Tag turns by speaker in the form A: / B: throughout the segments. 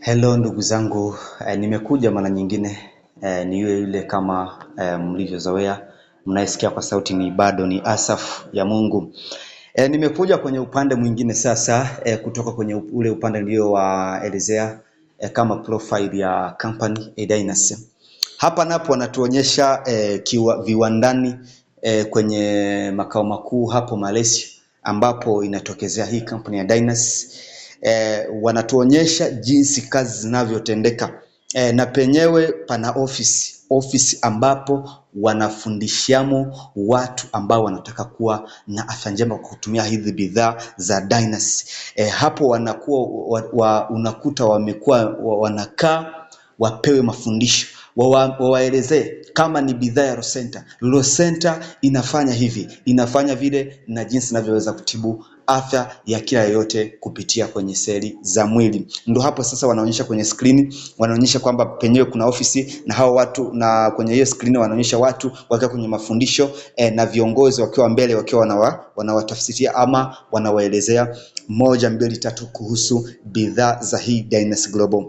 A: Hello ndugu zangu, nimekuja mara nyingine, ni yule kama mlivyozoea, mnaisikia kwa sauti ni bado ni Asaf ya Mungu. Nimekuja kwenye upande mwingine sasa, kutoka kwenye ule upande niliowaelezea kama profile ya company Dynas. Hapa napo wanatuonyesha viwandani kwenye makao makuu hapo Malaysia, ambapo inatokezea hii company ya Dynas. Wanatuonyesha jinsi kazi zinavyotendeka, na penyewe pana ofisi ambapo wanafundishamo watu ambao wanataka kuwa na afya njema kwa kutumia hizi bidhaa za Dynas. Hapo wanakuwa unakuta wamekuwa wanakaa wapewe mafundisho, wawaelezee kama ni bidhaa ya Rosenta. Rosenta inafanya hivi, inafanya vile, na jinsi inavyoweza kutibu afya ya kila yote kupitia kwenye seli za mwili. Ndio hapo sasa wanaonyesha kwenye screen, wanaonyesha kwamba penyewe kuna ofisi na hao watu, na kwenye hiyo screen wanaonyesha watu wakiwa kwenye mafundisho na viongozi wakiwa mbele wakiwa wanawatafsiria ama wanawaelezea 1, 2, 3 kuhusu bidhaa za hii Dynas Global.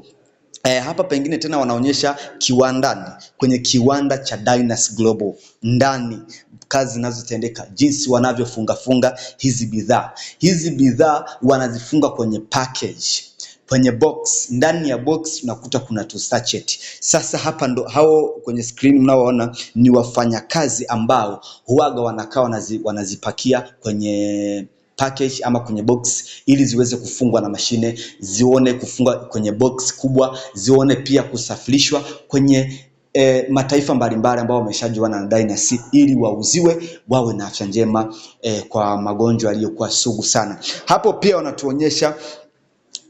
A: Hapa pengine tena wanaonyesha kiwandani, kwenye kiwanda cha Dynas Global ndani, kazi zinazotendeka, jinsi wanavyofunga hizi bidhaa. Hizi bidhaa wanazifunga kwenye package, kwenye box. Ndani ya box unakuta kuna tu sachet. Sasa hapa ndo hao kwenye screen mnaoona ni wafanyakazi ambao huaga wanakaa wanazipakia kwenye package ama kwenye box ili ziweze kufungwa na mashine, zione kufungwa kwenye box kubwa, zione pia kusafirishwa kwenye mataifa mbalimbali ambao wameshajuana na Dynas ili wauziwe, wawe na afya njema kwa magonjwa yaliyokuwa sugu sana. Hapo pia wanatuonyesha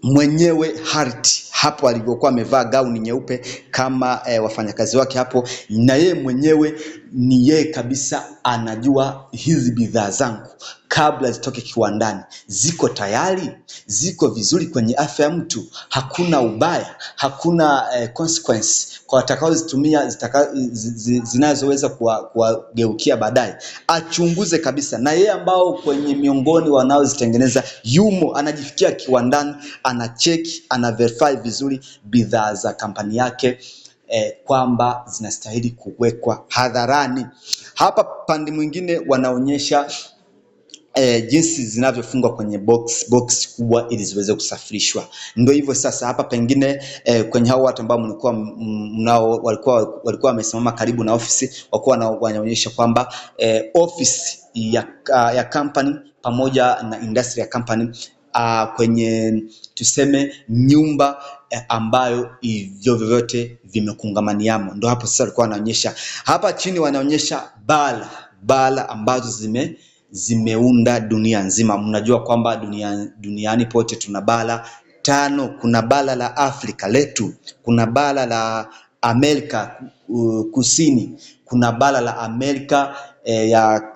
A: mwenyewe Harith hapo alivyokuwa amevaa gauni nyeupe kama wafanyakazi wake hapo, na yeye mwenyewe ni yeye kabisa anajua hizi bidhaa zangu kabla zitoke kiwandani ziko tayari, ziko vizuri kwenye afya ya mtu, hakuna ubaya, hakuna consequence kwa watakaozitumia zinazoweza kuwageukia baadaye. Achunguze kabisa, na yeye ambao kwenye miongoni wanaozitengeneza yumo, anajifikia kiwandani, anacheki, ana verify vizuri bidhaa za kampani yake kwamba zinastahili kuwekwa hadharani. Hapa pande mwingine wanaonyesha jinsi zinavyofungwa kwenye box kubwa ili ziweze kusafirishwa. Ndio hivyo sasa. Hapa pengine kwenye hao watu ambao walikuwa wamesimama karibu na ofisi, wanaonyesha kwamba ofisi ya company pamoja na industry ya company kwenye tuseme nyumba ambayo hivyo vyote vimekungamaniamo. Ndio hapo sasa walikuwa wanaonyesha. Hapa chini wanaonyesha bala ambazo zimeunda dunia nzima. Mnajua kwamba duniani pote tuna bara 5. Kuna bara la Afrika letu, kuna bara la Amerika kusini, kuna bara la Amerika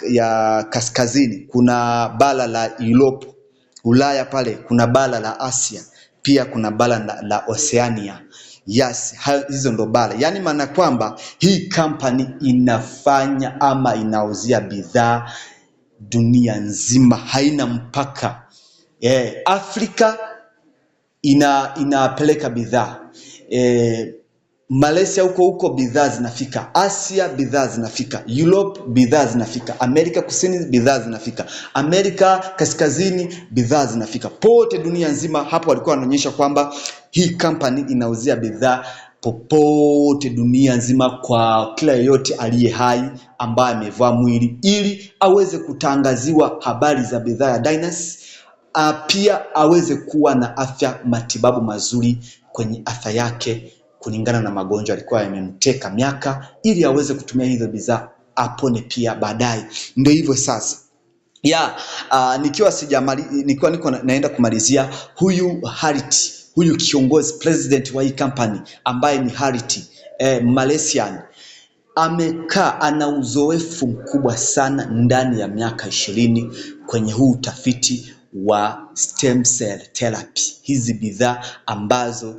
A: ya kaskazini, kuna bara la Europe Ulaya pale, kuna bara la Asia, pia kuna bara la Oceania. Yes, hizo ndo bara. Yaani maana kwamba hii company inafanya ama inauzia bidhaa dunia nzima, haina mpaka. Afrika inapeleka bidhaa, Malaysia huko bidhaa zinafika, Asia bidhaa zinafika, Europe bidhaa zinafika, Amerika kusini bidhaa zinafika, Amerika kaskazini bidhaa zinafika, pote dunia nzima. Hapo walikuwa wanaonyesha kwamba hii company inauzia bidhaa popote dunia nzima kwa kila yeyote aliye hai ambaye amevaa mwili, ili aweze kutangaziwa habari za bidhaa ya Dynas, pia aweze kuwa na matibabu mazuri kwenye afya yake kulingana na magonjwa alikuwa yamemteka miaka, ili aweze kutumia hizo bidhaa apone pia baadaye. Ndio hivyo sasa. Nikiwa niko naenda kumalizia, huyu Harith, huyu kiongozi president wa hii company ambaye ni Harith Malaysian, amekaa, ana uzoefu mkubwa sana ndani ya miaka 20 kwenye huu utafiti wa stem cell therapy. Hizi bidhaa ambazo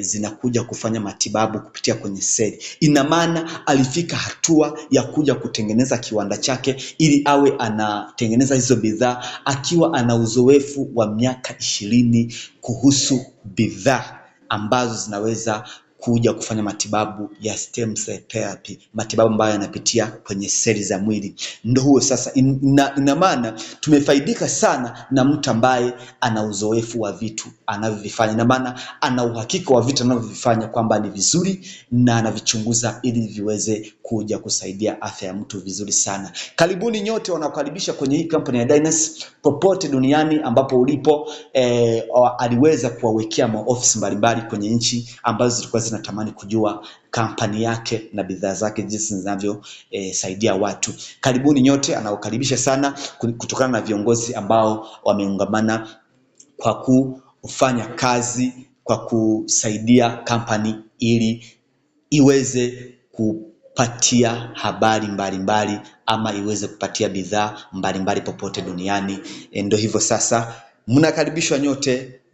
A: zinakuja kufanya matibabu kupitia kwenye seli. Ina maana alifika hatua ya kuja kutengeneza kiwanda chake ili awe anatengeneza hizo bidhaa akiwa ana uzoefu wa miaka 20 kuhusu bidhaa ambazo zinaweza kuja kufanya matibabu ya stem cell therapy, matibabu ambayo yanapitia kwenye seli za mwili. Ndio huo sasa, ina maana tumefaidika sana na mtu ambaye ana uzoefu wa vitu anavyovifanya. Ina maana ana uhakika wa vitu anavyovifanya kwamba ni vizuri na anavichunguza ili viweze kuja kusaidia afya ya mtu vizuri sana. Karibuni nyote, wanakukaribisha kwenye hii kampuni ya Dynas popote duniani ambapo ulipo. Aliweza kuwawekea maofisi mbalimbali kwenye nchi ambazo zilikuwa zinatamani kujua kampani yake na bidhaa zake jinsi zinavyosaidia watu. Karibuni nyote, anawakaribisha sana kutokana na viongozi ambao wameungamana kwa kufanya kazi kwa kusaidia kampani ili iweze kupatia habari mbalimbali ama iweze kupatia bidhaa mbalimbali popote duniani. Ndio hivyo sasa,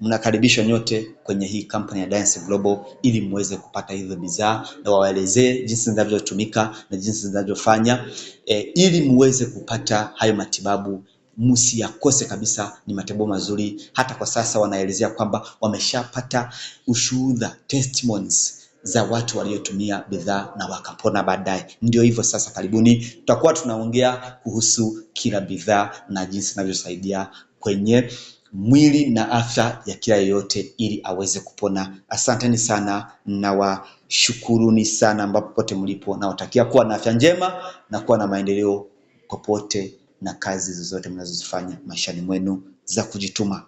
A: mnakaribishwa nyote kwenye hii kampani ya Dynas Global ili muweze kupata hizo bidhaa na waelezee jinsi zinavyotumika na jinsi zinavyofanya, ili muweze kupata hayo matibabu. Msiyakose kabisa, ni matibabu mazuri. Hata kwa sasa wanaelezea kwamba wameshapata ushuhuda, testimonies za watu waliotumia bidhaa na wakapona baadaye. Ndio hivyo sasa, karibuni, tutakuwa tunaongea kuhusu kila bidhaa na jinsi inavyosaidia kwenye mwili na afya ya kila yeyote ili aweze kupona. Asanteni sana na washukuruni sana ambapo popote mlipo, na watakia kuwa na afya njema na kuwa na maendeleo popote na kazi zozote mnazozifanya maishani mwenu za kujituma.